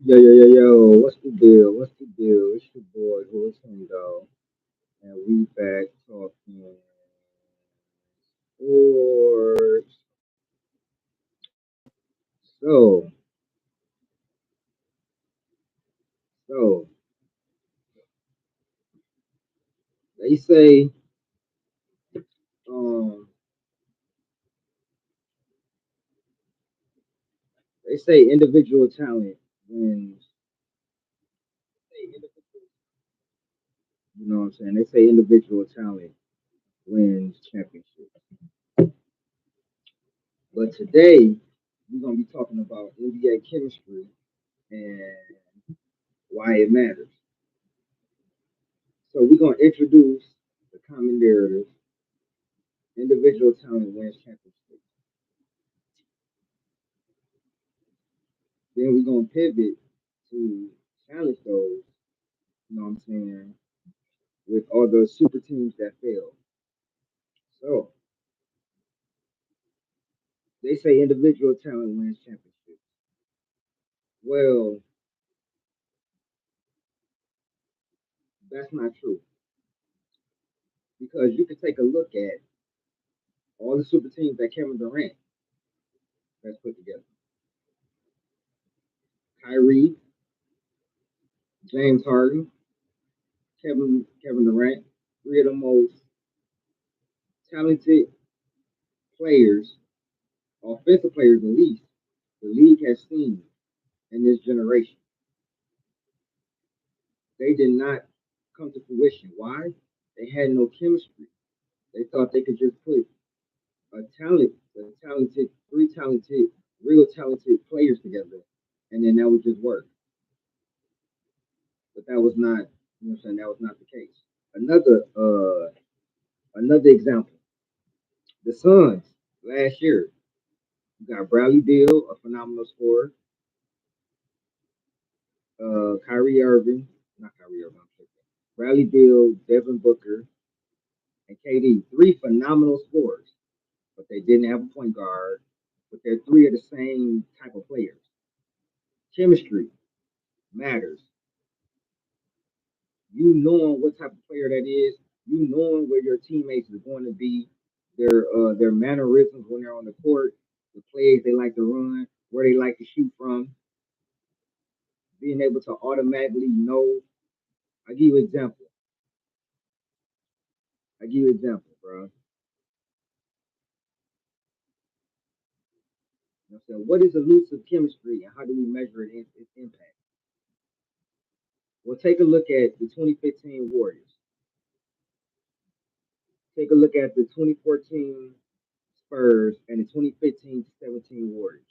Yo, what's the deal? What's the deal? It's your boy, Horse Hundo, and we back talking sports. So, so they say, um, they say individual talent wins. You know what I'm saying? They say individual talent wins championships. But today, we're gonna be talking about NBA chemistry and why it matters. So we're gonna introduce the common narrative. Individual talent wins championships. Then we're gonna pivot to challenge those, you know what I'm saying, with all the super teams that fail. So they say individual talent wins championships. Well, that's not true because you can take a look at all the super teams that Kevin Durant has put together. Kyrie, James Harden, Kevin Durant, three of the most talented players, offensive players at least, the league has seen in this generation. They did not come to fruition. Why? They had no chemistry. They thought they could just put three talented, real talented players together, and then that would just work. But that was not, you know what I'm saying, that was not the case. Another example, the Suns last year. You got Bradley Beal, a phenomenal scorer, Kyrie Irving, not Kyrie Irving, I'm sorry. Bradley Beal, Devin Booker, and KD, three phenomenal scorers, but they didn't have a point guard. But they're three of the same type of players. Chemistry matters. You knowing what type of player that is, you knowing where your teammates are going to be, their mannerisms when they're on the court, the plays they like to run, where they like to shoot from, being able to automatically know. I give you an example. I give you an example, bro. You know what I'm saying? What is elusive chemistry and how do we measure its impact? Well, take a look at the 2015 Warriors. Take a look at the 2014 Spurs and the 2015-17 Warriors.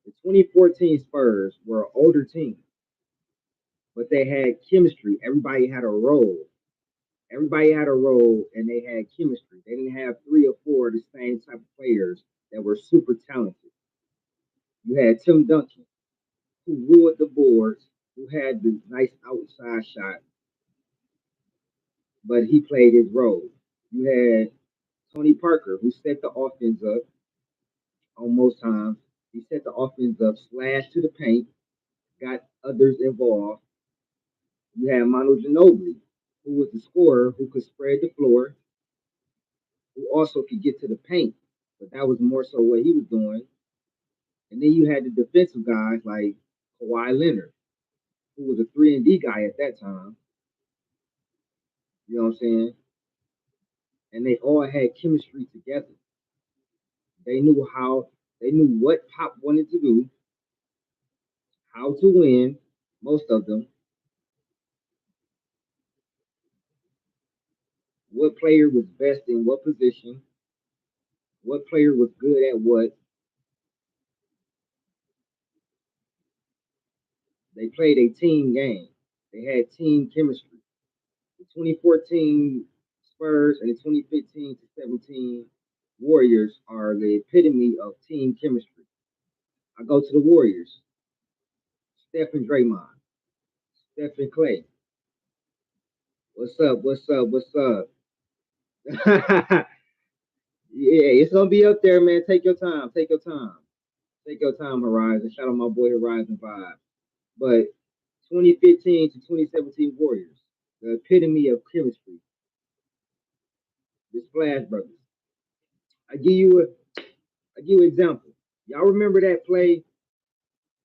The 2014 Spurs were an older team, but they had chemistry. Everybody had a role. Everybody had a role and they had chemistry. They didn't have three or four of the same type of players that were super talented. You had Tim Duncan, who ruled the boards, who had the nice outside shot, but he played his role. You had Tony Parker, who set the offense up on most times. He set the offense up, slashed to the paint, got others involved. You had Manu Ginobili, who was the scorer who could spread the floor, who also could get to the paint, but that was more so what he was doing. And then you had the defensive guys like Kawhi Leonard, who was a 3-and-D guy at that time. You know what I'm saying? And they all had chemistry together. They knew how, they knew what Pop wanted to do, how to win, most of them, what player was best in what position, what player was good at what. They played a team game. They had team chemistry. The 2014 Spurs and the 2015 to 17 Warriors are the epitome of team chemistry. I go to the Warriors. Steph and Draymond. Steph and Clay. What's up? What's up? What's up? Yeah, it's gonna be up there, man. Take your time. Take your time. Take your time, Horizon. Shout out my boy Horizon Vibe. But 2015 to 2017 Warriors, the epitome of chemistry. The Splash Brothers. I give you a I give you an example. Y'all remember that play?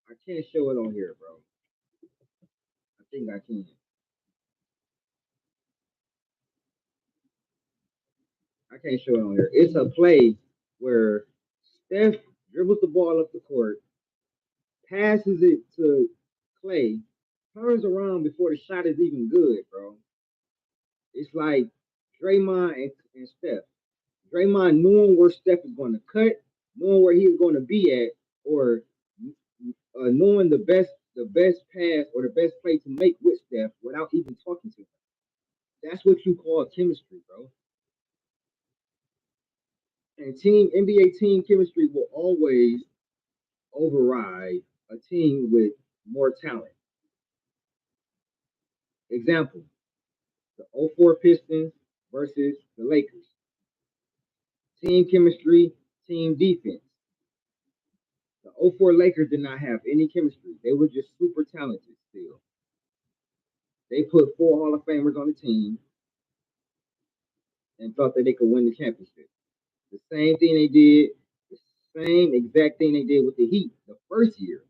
I can't show it on here, bro. I think I can. I can't show it on here. It's a play where Steph dribbles the ball up the court, passes it to Clay, turns around before the shot is even good, bro. It's like Draymond and Steph. Draymond knowing where Steph is going to cut, knowing where he's going to be at, or knowing the best pass or the best play to make with Steph without even talking to him. That's what you call chemistry, bro. And team NBA team chemistry will always override a team with more talent. Example: the '04 Pistons versus the Lakers. Team chemistry, team defense. The '04 Lakers did not have any chemistry. They were just super talented still. They put 4 Hall of Famers on the team and thought that they could win the championship. The same thing they did, the same exact thing they did with the Heat the first year.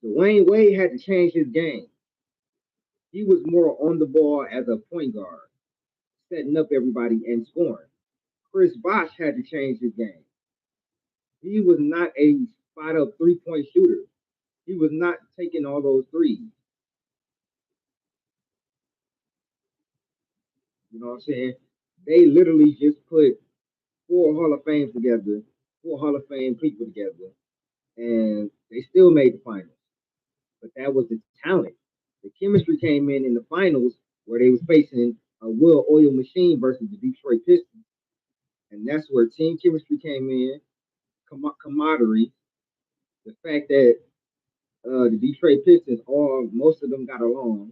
Dwayne Wade had to change his game. He was more on the ball as a point guard, setting up everybody and scoring. Chris Bosh had to change his game. He was not a spot up 3-point shooter. He was not taking all those threes. You know what I'm saying? They literally just put 4 Hall of Fames together, 4 Hall of Fame people together, and they still made the finals. But that was the talent. The chemistry came in the finals where they was facing a well-oiled machine versus the Detroit Pistons, and that's where team chemistry came in, camaraderie, the fact that the Detroit Pistons, all most of them got along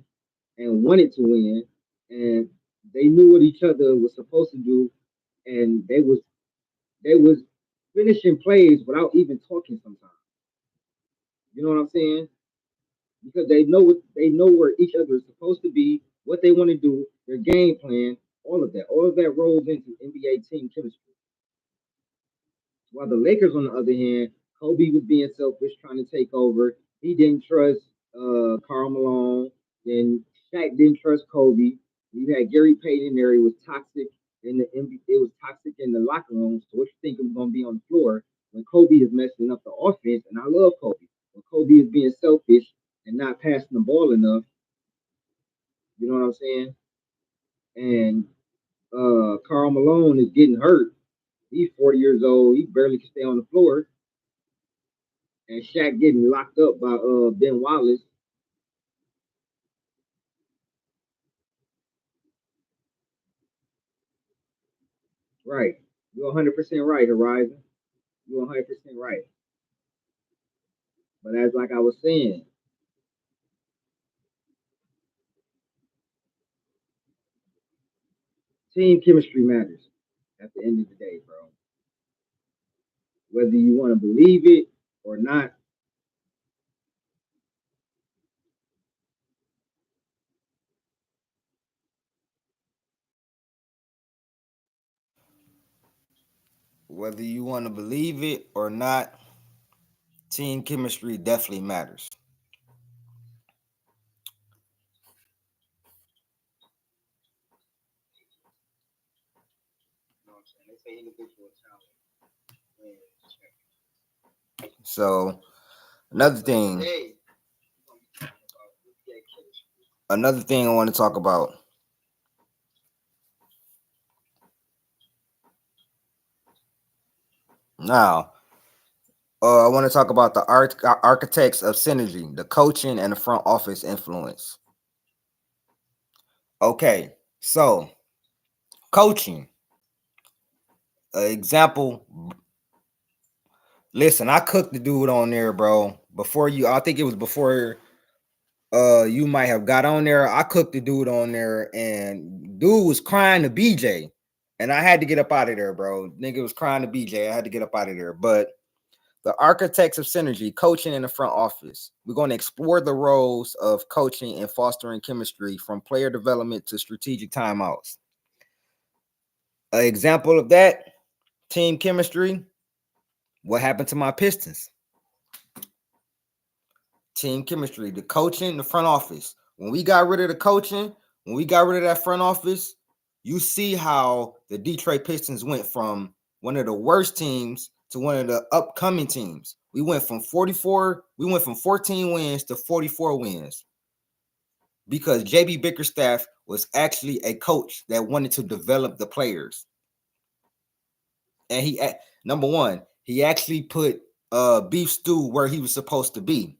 and wanted to win, and they knew what each other was supposed to do, and they was finishing plays without even talking sometimes. You know what I'm saying? Because they know where each other is supposed to be, what they want to do, their game plan, all of that rolls into NBA team chemistry. While the Lakers, on the other hand, Kobe was being selfish, trying to take over. He didn't trust Karl Malone. Then Shaq didn't trust Kobe. You had Gary Payton in there. He was toxic in the it was toxic in the locker room. So what you think was going to be on the floor when Kobe is messing up the offense? And I love Kobe. When Kobe is being selfish and not passing the ball enough, you know what I'm saying? And Karl Malone is getting hurt. He's 40 years old. He barely can stay on the floor. And Shaq getting locked up by Ben Wallace. Right. You're 100% right, Horizon. You're 100% right. But as like I was saying, team chemistry matters at the end of the day, bro. Whether you want to believe it or not, Whether you want to believe it or not, team chemistry definitely matters. you know what I'm saying? They say individual talent wins. So another But thing, today, we're going to be talking about NBA chemistry. another thing I want to talk about now. I want to talk about the architects of synergy, the coaching and the front office influence. Okay, so coaching example. Listen, I cooked the dude on there, bro. Before you, I think it was before you might have got on there. I cooked the dude on there, and dude was crying to BJ, and I had to get up out of there, bro. Nigga was crying to BJ. I had to get up out of there. But The architects of synergy, coaching in the front office. We're going to explore the roles of coaching and fostering chemistry from player development to strategic timeouts. An example of that, team chemistry. What happened to my Pistons? Team chemistry, the coaching, the front office. When we got rid of the coaching, when we got rid of that front office, you see how the Detroit Pistons went from one of the worst teams to one of the upcoming teams. We went from 14 wins to 44 wins because JB Bickerstaff was actually a coach that wanted to develop the players. And he, number one, he actually put Beef Stew where he was supposed to be,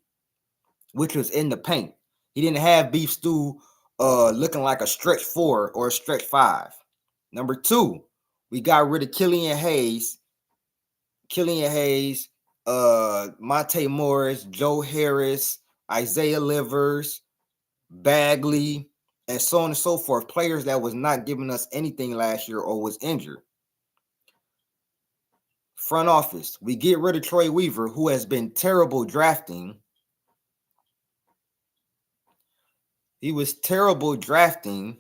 which was in the paint. He didn't have Beef Stew looking like a stretch 4 or a stretch 5. Number two, we got rid of Killian Hayes, Monte Morris, Joe Harris, Isaiah Livers, Bagley, and so on and so forth. Players that was not giving us anything last year or was injured. Front office, we get rid of Troy Weaver, who has been terrible drafting. He was terrible drafting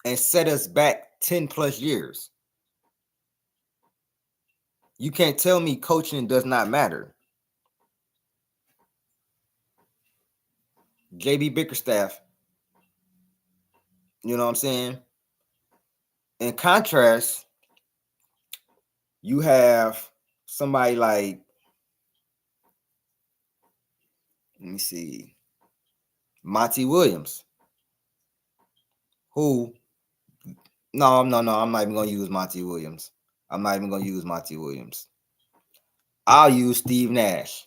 and set us back 10 plus years. You can't tell me coaching does not matter. JB Bickerstaff, you know what I'm saying? In contrast, you have somebody like, let me see, Monty Williams, who, no, I'm not even going to use Monty Williams. I'll use Steve Nash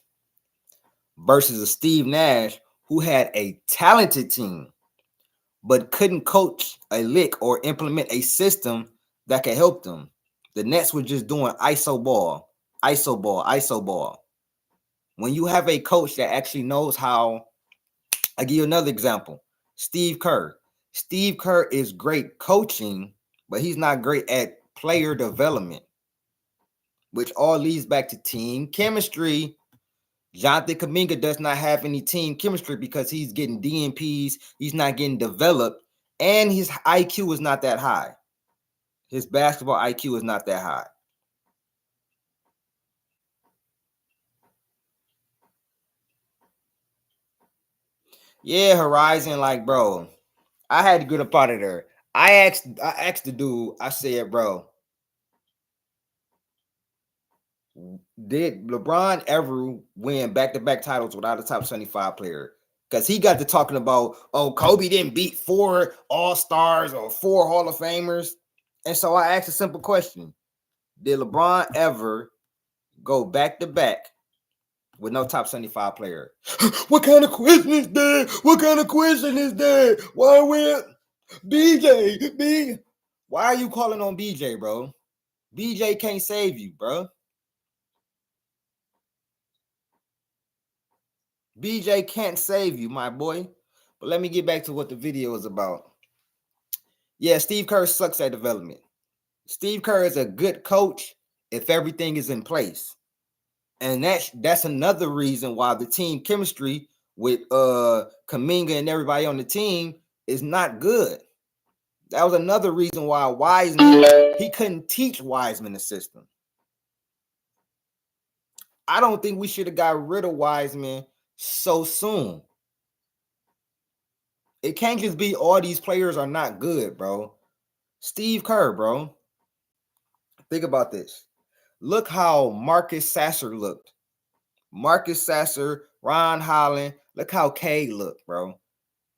versus a Steve Nash who had a talented team, but couldn't coach a lick or implement a system that could help them. The Nets were just doing iso ball. When you have a coach that actually knows how, I give you another example, Steve Kerr. Steve Kerr is great coaching, but he's not great at player development, which all leads back to team chemistry. Jonathan Kuminga does not have any team chemistry because he's getting DNPs, he's not getting developed, and his IQ is not that high. His basketball IQ is not that high. Yeah, Horizon, like, bro, I had to get up out of there. I asked the dude, I said, bro, did LeBron ever win back-to-back titles without a top 75 player? Because he got to talking about, oh, Kobe didn't beat 4 All-Stars or 4 Hall of Famers. And so I asked a simple question. Did LeBron ever go back-to-back with no top 75 player? What kind of question is that? Why we BJ? Why are you calling on BJ, bro? BJ can't save you, bro. BJ can't save you, my boy. But let me get back to what the video is about. Yeah, Steve Kerr sucks at development. Steve Kerr is a good coach if everything is in place. And that's another reason why the team chemistry with Kuminga and everybody on the team is not good. That was another reason why Wiseman, he couldn't teach Wiseman the system. I don't think we should have got rid of Wiseman so soon. It can't just be all these players are not good, bro. Steve Kerr, bro. Think about this. Look how Marcus Sasser looked. Marcus Sasser, Ron Holland. Look how K looked, bro.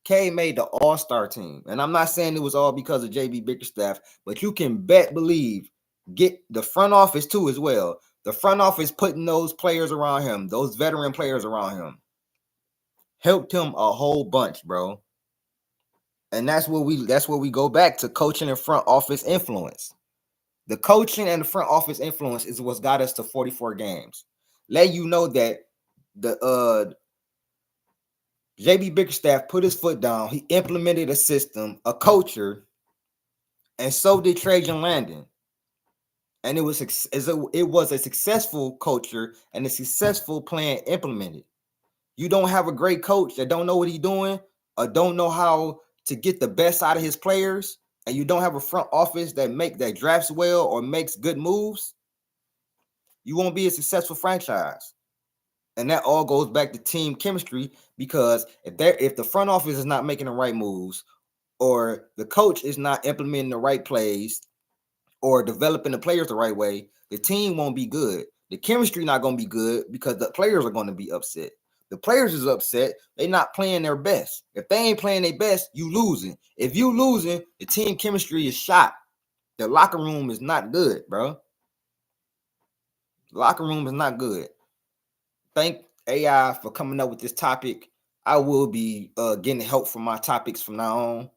K made the all-star team. And I'm not saying it was all because of JB Bickerstaff, but you can believe, get the front office too as well. The front office putting those players around him, those veteran players around him, helped him a whole bunch, bro. And that's where we go back to coaching and front office influence. The coaching and the front office influence is what's got us to 44 games. Let you know that the JB Bickerstaff put his foot down. He implemented a system, a culture, and so did Trajan Landon. and it was a successful culture and a successful plan implemented. You don't have a great coach that don't know what he's doing or don't know how to get the best out of his players, and you don't have a front office that drafts well or makes good moves, you won't be a successful franchise. And that all goes back to team chemistry, because if the front office is not making the right moves, or the coach is not implementing the right plays, or developing the players the right way, the team won't be good. The chemistry not going to be good because the players are going to be upset. The players is upset. They not playing their best. If they ain't playing their best, you losing. If you losing, the team chemistry is shot. The locker room is not good, bro. The locker room is not good. Thank AI for coming up with this topic. I will be getting help from my topics from now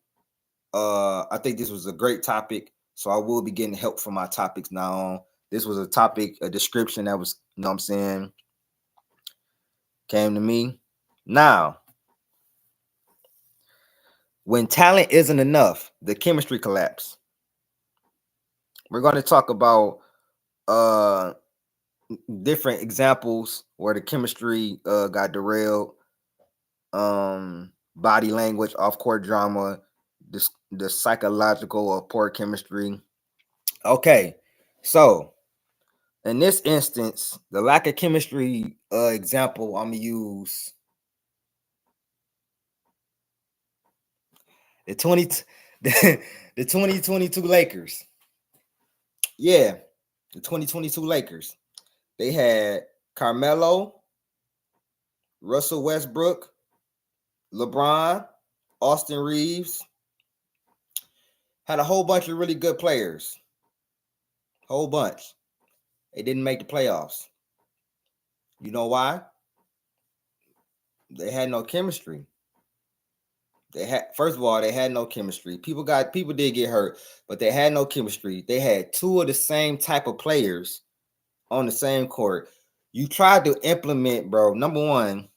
on. I think this was a great topic, so I will be getting help from my topics now on. This was a topic, a description that was, you know what I'm saying, came to me. Now, when talent isn't enough, the chemistry collapse. We're going to talk about different examples where the chemistry got derailed, body language, off-court drama, the psychological or poor chemistry. Okay, so in this instance, the lack of chemistry example I'm gonna use the 2022 Lakers. Yeah, the 2022 Lakers. They had Carmelo, Russell Westbrook, LeBron, Austin Reeves. Had a whole bunch of really good players. Whole bunch. They didn't make the playoffs. You know why? They had no chemistry. First of all, they had no chemistry. People did get hurt, but they had no chemistry. They had two of the same type of players on the same court. You tried to implement, bro. Number one,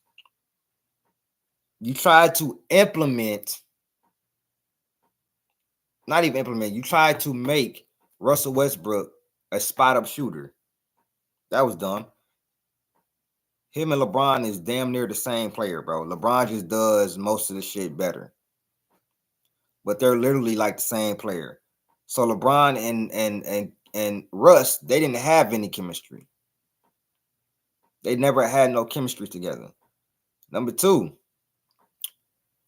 you tried to implement, not even implement, you tried to make Russell Westbrook a spot up shooter. That was dumb. Him and LeBron is damn near the same player, bro. LeBron just does most of the shit better. But they're literally like the same player. So LeBron and Russ, they didn't have any chemistry. They never had no chemistry together. Number two,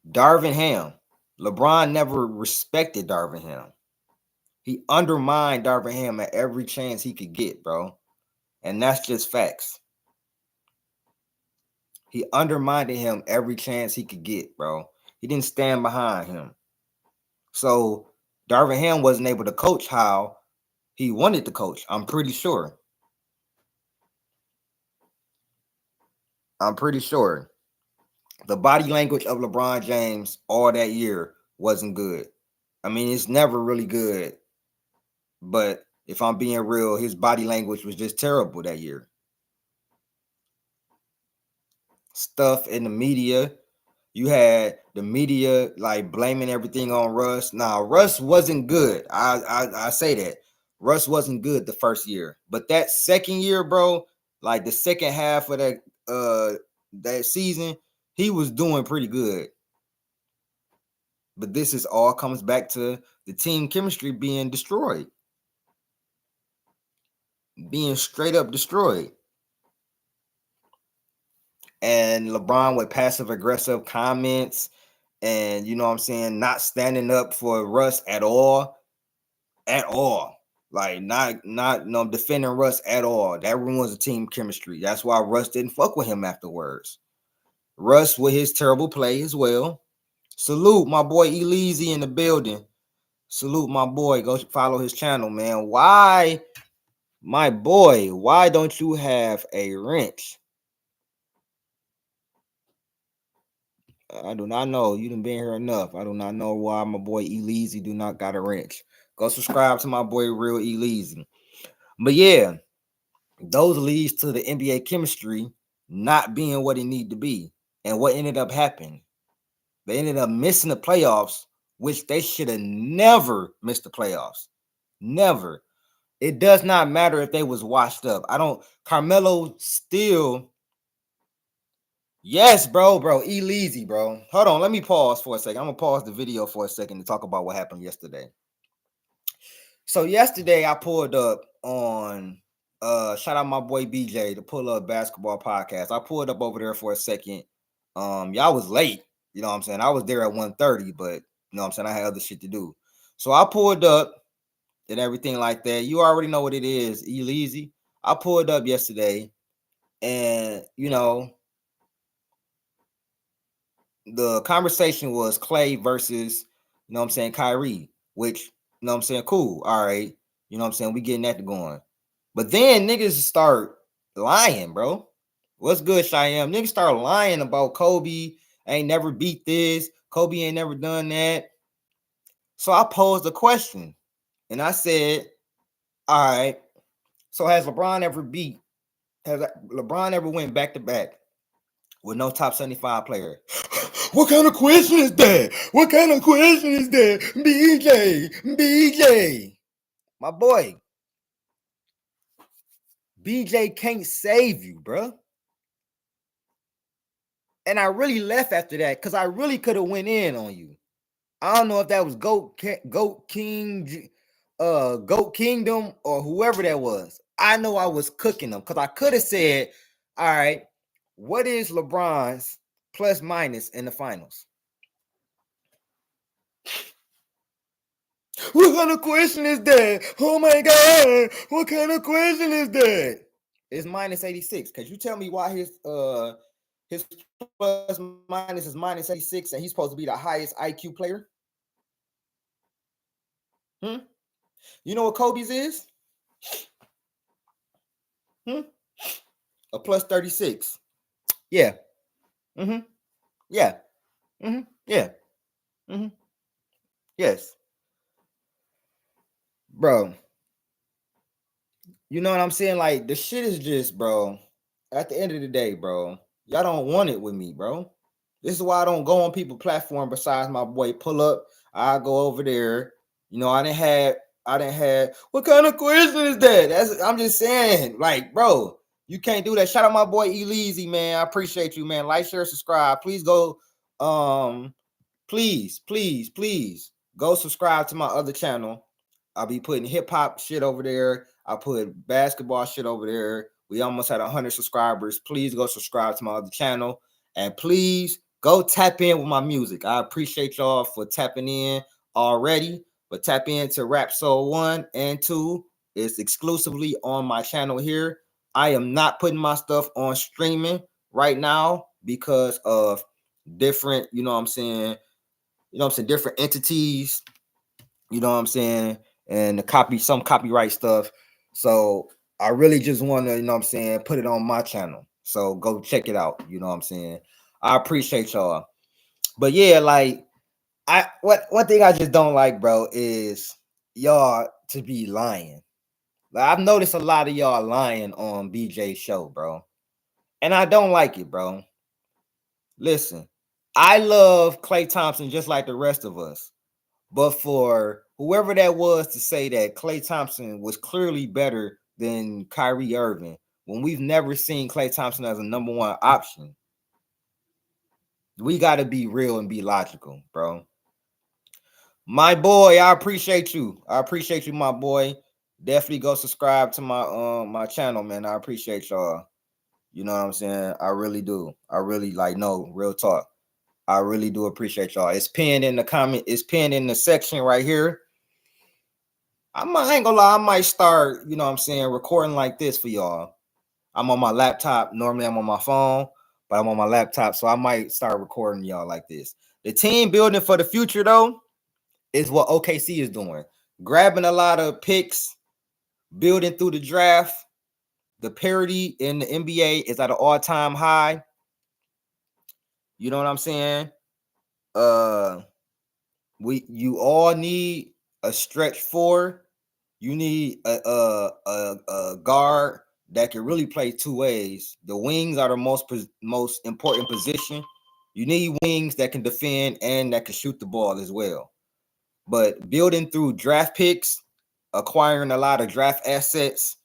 Darvin Ham. LeBron never respected Darvin Ham. He undermined Darvin Ham at every chance he could get, bro. And that's just facts. He undermined him every chance he could get, bro. He didn't stand behind him. So Darvin Ham wasn't able to coach how he wanted to coach. I'm pretty sure. The body language of LeBron James all that year wasn't good. I mean, it's never really good. But if I'm being real, his body language was just terrible that year. Stuff in the media. You had the media like blaming everything on Russ. Now, Russ wasn't good. I say that. Russ wasn't good the first year. But that second year, bro, like the second half of that season, he was doing pretty good. But this is all comes back to the team chemistry being destroyed. Being straight up destroyed. And LeBron with passive aggressive comments and, you know what I'm saying, not standing up for Russ at all. Like not no defending Russ at all. That ruins the team chemistry. That's why Russ didn't fuck with him afterwards. Russ with his terrible play as well. Salute my boy Eleazy in the building. Salute my boy. Go follow his channel, man. Why, my boy, why don't you have a wrench? I do not know. You done been here enough. I do not know why my boy Eleazy do not got a wrench. Go subscribe to my boy Real Eleazy. But yeah, those leads to the NBA chemistry not being what it need to be. And what ended up happening? They ended up missing the playoffs, which they should have never missed the playoffs. Never. It does not matter if they was washed up. Carmelo still. Yes, bro. Easy, bro. Hold on. Let me pause for a second. I'm gonna pause the video for a second to talk about what happened yesterday. So yesterday I pulled up on shout out my boy BJ, the Pull Up Basketball Podcast. I pulled up over there for a second. Y'all was late, you know what I'm saying? I was there at 1:30, but you know what I'm saying, I had other shit to do. So I pulled up and everything like that. You already know what it is, easy. I pulled up yesterday, and you know, the conversation was Clay versus, you know what I'm saying, Kyrie, which, you know what I'm saying, cool. All right. You know what I'm saying? We getting that going. But then niggas start lying, bro. What's good, Cheyenne? Niggas start lying about Kobe. Ain't never beat this. Kobe ain't never done that. So I posed a question, and I said, all right, so has LeBron ever went back to back with no top 75 player? What kind of question is that? What kind of question is that? BJ. My boy. BJ can't save you, bro. And I really left after that because I really could have went in on you. I don't know if that was Goat King, Goat Kingdom, or whoever that was. I know I was cooking them because I could have said, all right, what is LeBron's plus minus in the finals? What kind of question is that? Oh my God, what kind of question is that? It's minus 86. Could you tell me why his plus minus is minus 86 and he's supposed to be the highest IQ player? You know what Kobe's is? A plus 36. Yeah. Yeah. Yeah. Yes. Bro. You know what I'm saying? Like, the shit is just, bro, at the end of the day, bro, y'all don't want it with me, bro. This is why I don't go on people's platform besides my boy Pull Up. I go over there. You know, I didn't have what kind of question is that? I'm just saying, like, bro, you can't do that. Shout out my boy Eleasy, man. I appreciate you, man. Like, share, subscribe. Please go, please go subscribe to my other channel. I'll be putting hip-hop shit over there. I put basketball shit over there. We almost had 100 subscribers. Please go subscribe to my other channel. And please go tap in with my music. I appreciate y'all for tapping in already. But tap into Rap Soul 1 and 2. It's exclusively on my channel here. I am not putting my stuff on streaming right now because of different, different entities, you know what I'm saying, and some copyright stuff. So I really just want to, put it on my channel. So go check it out. You know what I'm saying? I appreciate y'all. But yeah, like one thing I just don't like, bro, is y'all to be lying. Like, I've noticed a lot of y'all lying on BJ's show, bro. And I don't like it, bro. Listen, I love Klay Thompson just like the rest of us. But for whoever that was to say that Klay Thompson was clearly better than Kyrie Irving, when we've never seen Klay Thompson as a number one option, we got to be real and be logical, bro. My boy, I appreciate you. My boy. Definitely go subscribe to my channel, man. I appreciate y'all. You know what I'm saying? I really do. I really no, real talk. I really do appreciate y'all. It's pinned in the comment. It's pinned in the section right here. I ain't gonna lie, I might start, recording like this for y'all. I'm on my laptop. Normally I'm on my phone, but I'm on my laptop. So I might start recording y'all like this. The team building for the future, though, is what OKC is doing. Grabbing a lot of picks, building through the draft. The parity in the NBA is at an all-time high. You know what I'm saying? You all need a stretch four. You need a guard that can really play two ways. The wings are the most important position. You need wings that can defend and that can shoot the ball as well. But building through draft picks acquiring a lot of draft assets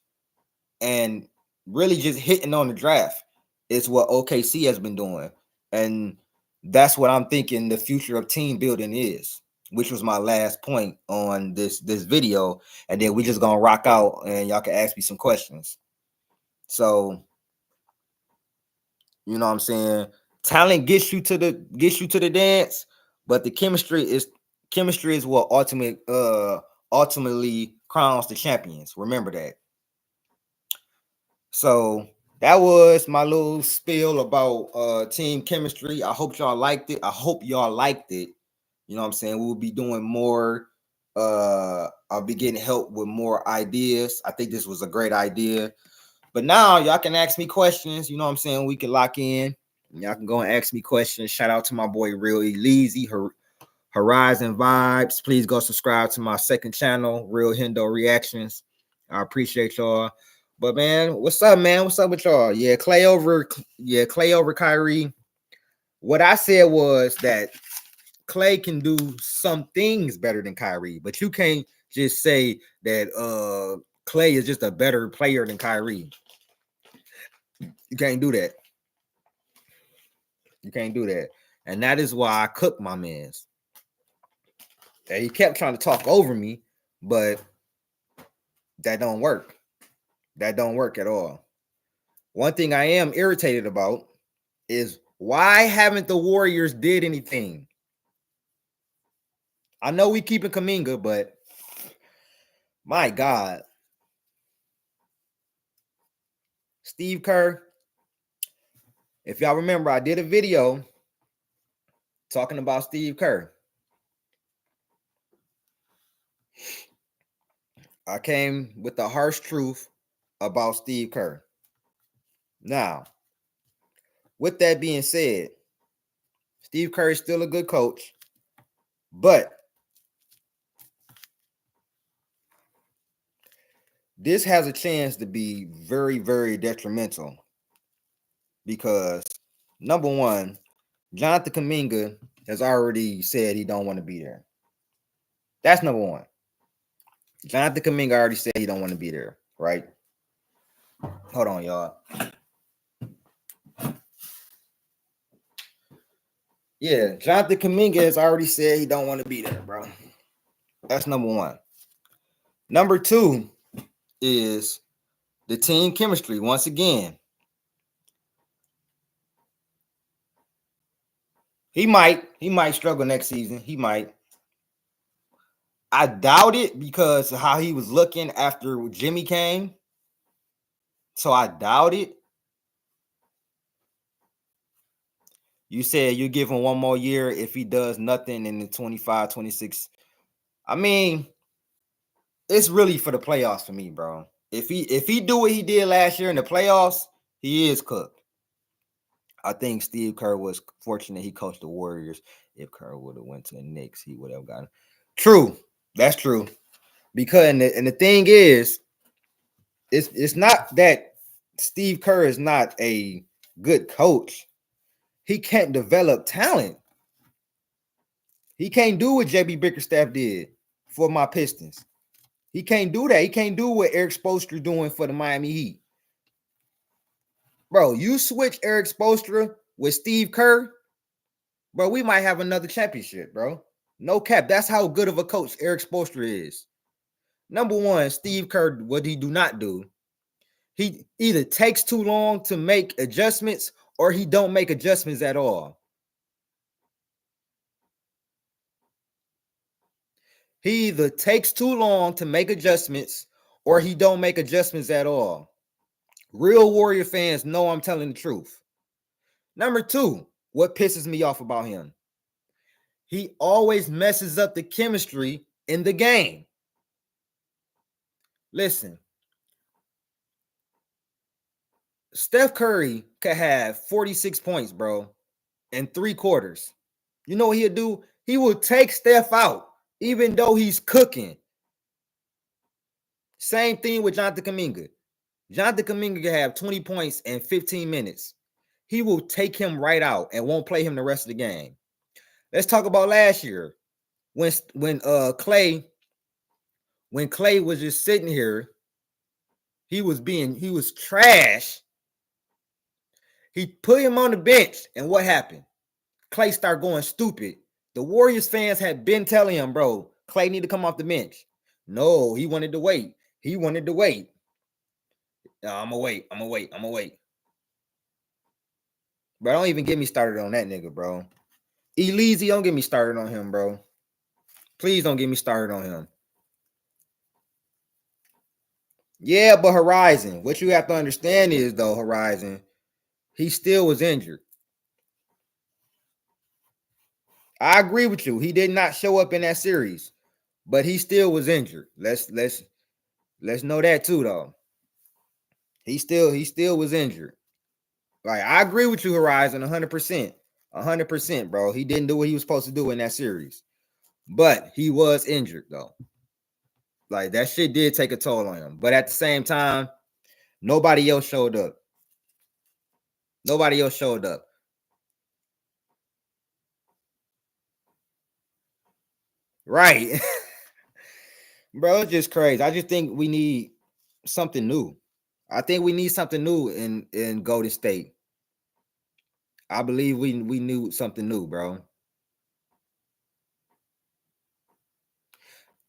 and really just hitting on the draft is what OKC has been doing. And that's what I'm thinking the future of team building is, which was my last point on this video. And then we just gonna rock out and y'all can ask me some questions. So, you know what I'm saying? Talent gets you to the dance, but the chemistry is what ultimately crowns the champions. Remember that. So that was my little spiel about team chemistry. I hope y'all liked it. You know what I'm saying? We'll be doing more. I'll be getting help with more ideas. I think this was a great idea. But now y'all can ask me questions. You know what I'm saying? We can lock in. Y'all can go and ask me questions. Shout out to my boy Real Easy, Horizon Vibes. Please go subscribe to my second channel, Real Hendo Reactions. I appreciate y'all. But man, what's up, man? What's up with y'all? Yeah, Clay over Kyrie. What I said was that Clay can do some things better than Kyrie, but you can't just say that Clay is just a better player than Kyrie. You can't do that. You can't do that. And that is why I cooked my mans. And he kept trying to talk over me, but that don't work. That don't work at all. One thing I am irritated about is why haven't the Warriors did anything? I know we keeping Kuminga, but my God. Steve Kerr, if y'all remember, I did a video talking about Steve Kerr. I came with the harsh truth about Steve Kerr. Now, with that being said, Steve Kerr is still a good coach, but this has a chance to be very, very detrimental because, number one, Jonathan Kuminga has already said he don't want to be there. That's number one. Jonathan Kuminga already said he don't want to be there, right? Hold on, y'all. Yeah, Jonathan Kuminga has already said he don't want to be there, bro. That's number one. Number two is the team chemistry. Once again, he might struggle next season. He might. I doubt it because of how he was looking after Jimmy came. So I doubt it. You said you give him one more year if he does nothing in the 25, 26. I mean, it's really for the playoffs for me, bro. If he do what he did last year in the playoffs, he is cooked. I think Steve Kerr was fortunate he coached the Warriors. If Kerr would have went to the Knicks, he would have gotten. True. That's true. Because and the thing is, it's not that Steve Kerr is not a good coach. He can't develop talent. He can't do what JB Bickerstaff did for my Pistons. He can't do that. He can't do what Eric Spoelstra doing for the Miami Heat. Bro, you switch Eric Spoelstra with Steve Kerr, bro, we might have another championship, bro. No cap. That's how good of a coach Eric Spoelstra is. Number one, Steve Kerr, what he do not do, he either takes too long to make adjustments or he don't make adjustments at all. He either takes too long to make adjustments or he don't make adjustments at all. Real Warrior fans know I'm telling the truth. Number two, what pisses me off about him? He always messes up the chemistry in the game. Listen, Steph Curry could have 46 points, bro, in 3 quarters. You know what he'll do? He will take Steph out, even though he's cooking. Same thing with Jonathan Kuminga. Jonathan Kuminga can have 20 points in 15 minutes. He will take him right out and won't play him the rest of the game. Let's talk about last year when Clay when Clay was just sitting here, he was trash. He put him on the bench, and what happened? Clay started going stupid. The Warriors fans had been telling him, bro, Clay need to come off the bench. No, he wanted to wait. He wanted to wait. No, I'm gonna wait. I'm gonna wait. I'm gonna wait. Bro, don't even get me started on that nigga, bro. Elusive, don't get me started on him, bro. Please don't get me started on him. Yeah, but Horizon, what you have to understand is, though, Horizon, he still was injured. I agree with you. He did not show up in that series, but he still was injured. Let's know that too, though. He still was injured. Like, I agree with you, Horizon, 100%. 100%, bro. He didn't do what he was supposed to do in that series. But he was injured, though. Like, that shit did take a toll on him. But at the same time, nobody else showed up. Nobody else showed up. Right. Bro, it's just crazy. I just think we need something new. I think we need something new in Golden State. I believe we knew something new, bro.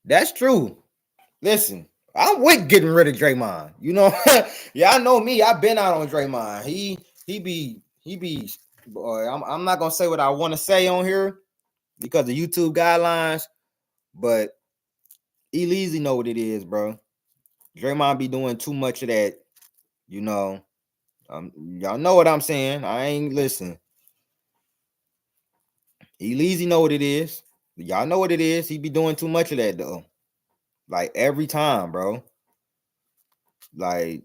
That's true. Listen, I'm with getting rid of Draymond. You know, yeah, I know me. I've been out on Draymond. He be. Boy, I'm not gonna say what I want to say on here because of YouTube guidelines, but Easy know what it is, bro. Draymond be doing too much of that. You know, y'all know what I'm saying. I ain't listen. Easy know what it is. Y'all know what it is. He be doing too much of that though. Like every time, bro. Like,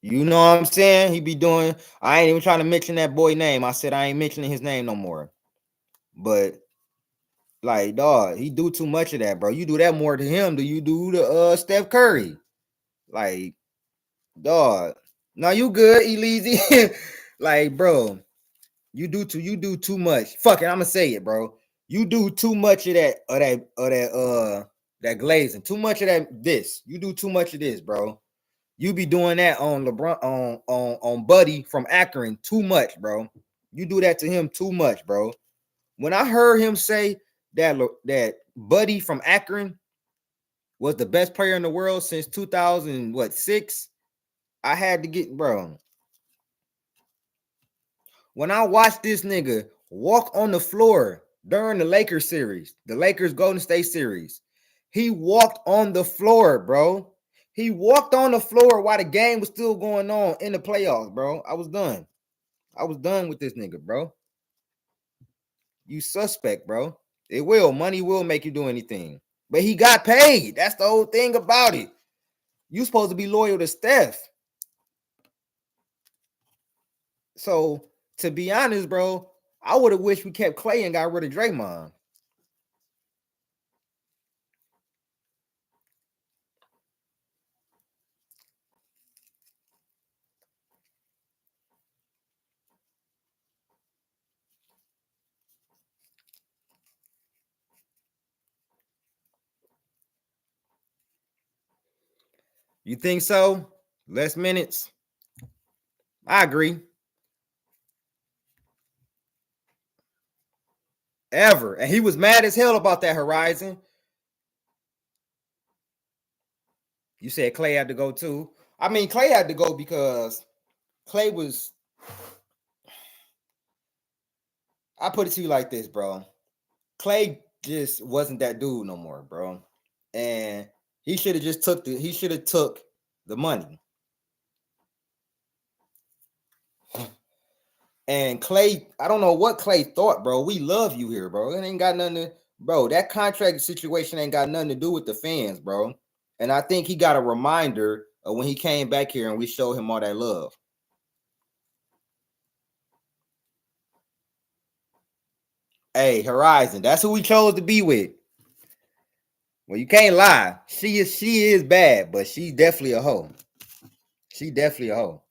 you know what I'm saying? He be doing. I ain't even trying to mention that boy name. I said I ain't mentioning his name no more. But like, dog, he do too much of that, bro. You do that more to him than you do to Steph Curry. Like, dog. No, you good, Elise. Like, bro, you do too much. Fuck it, I'm gonna say it, bro. You do too much of that glazing. Too much of that this. You do too much of this, bro. You be doing that on LeBron on Buddy from Akron too much, bro. You do that to him too much, bro. When I heard him say that Buddy from Akron was the best player in the world since 2006, I had to get, bro. When I watched this nigga walk on the floor during the Lakers series, the Lakers Golden State series, he walked on the floor, bro. He walked on the floor while the game was still going on in the playoffs, bro. I was done. I was done with this nigga, bro. You suspect, bro. It will. Money will make you do anything. But he got paid. That's the whole thing about it. You supposed to be loyal to Steph. So, to be honest, bro, I would have wished we kept Clay and got rid of Draymond. You think so? Less minutes? I agree. Ever. And he was mad as hell about that, Horizon. You said Clay had to go too. I mean, Clay had to go because Clay was. I put it to you like this, bro. Clay just wasn't that dude no more, bro. And he should have just took the money. And Clay, I don't know what Clay thought, bro. We love you here, bro. It ain't got nothing to, bro. That contract situation ain't got nothing to do with the fans, bro. And I think he got a reminder of when he came back here and we showed him all that love. Hey, Horizon, that's who we chose to be with. Well, you can't lie. She is bad, but she's definitely a hoe. She definitely a hoe.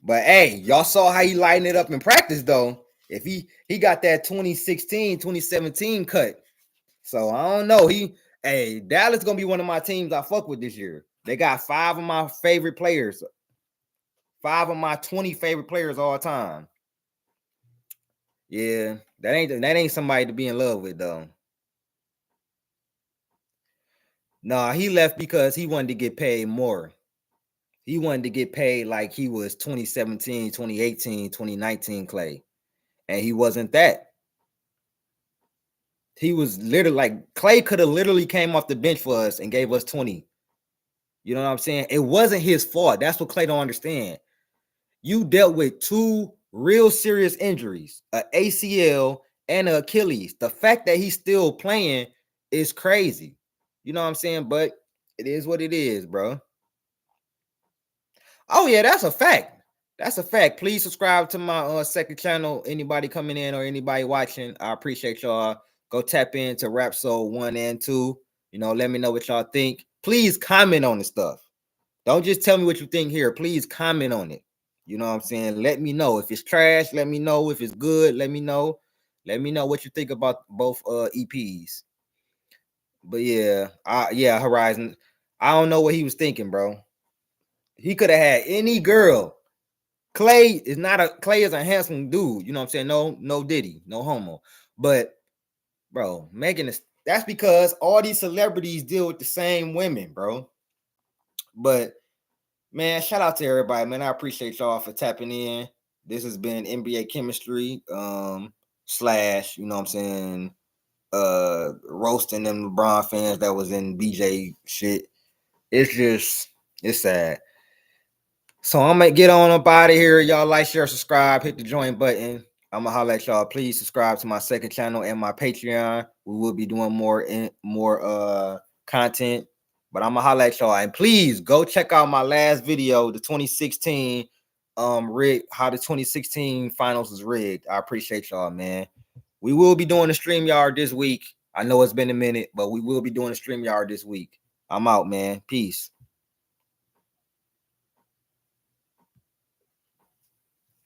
But hey, y'all saw how he lightened it up in practice, though. If he got that 2016, 2017 cut. So I don't know. Hey, Dallas gonna be one of my teams I fuck with this year. They got 5 of my favorite players, 5 of my 20 favorite players all time. Yeah, that ain't somebody to be in love with though. Nah, he left because he wanted to get paid more. He wanted to get paid like he was 2017, 2018, 2019 Clay. And he wasn't that. He was literally like Clay could have literally came off the bench for us and gave us 20. You know what I'm saying? It wasn't his fault. That's what Clay don't understand. You dealt with 2 real serious injuries, an ACL and an Achilles. The fact that he's still playing is crazy. You know what I'm saying? But it is what it is, bro. Oh yeah, that's a fact. That's a fact. Please subscribe to my second channel. Anybody coming in or anybody watching, I appreciate y'all. Go tap into Rap Soul 1 and 2. You know, let me know what y'all think. Please comment on the stuff. Don't just tell me what you think here. Please comment on it. You know what I'm saying? Let me know. If it's trash, let me know. If it's good, let me know. Let me know what you think about both EPs. But yeah, Horizon. I don't know what he was thinking, bro. He could have had any girl. Clay is a handsome dude. You know what I'm saying? No Diddy, no homo. But bro, Megan that's because all these celebrities deal with the same women, bro. But man, shout out to everybody, man. I appreciate y'all for tapping in. This has been NBA chemistry, slash, you know what I'm saying, roasting them LeBron fans that was in BJ shit. It's sad. So I'm gonna get on up out of here. Y'all like, share, subscribe, hit the join button. I'm gonna holler at y'all. Please subscribe to my second channel and my Patreon. We will be doing more content. But I'm gonna holler at y'all. And please go check out my last video, the 2016 rig, how the 2016 finals was rigged. I appreciate y'all, man. We will be doing the StreamYard this week. I know it's been a minute, but we will be doing the StreamYard this week. I'm out, man. Peace.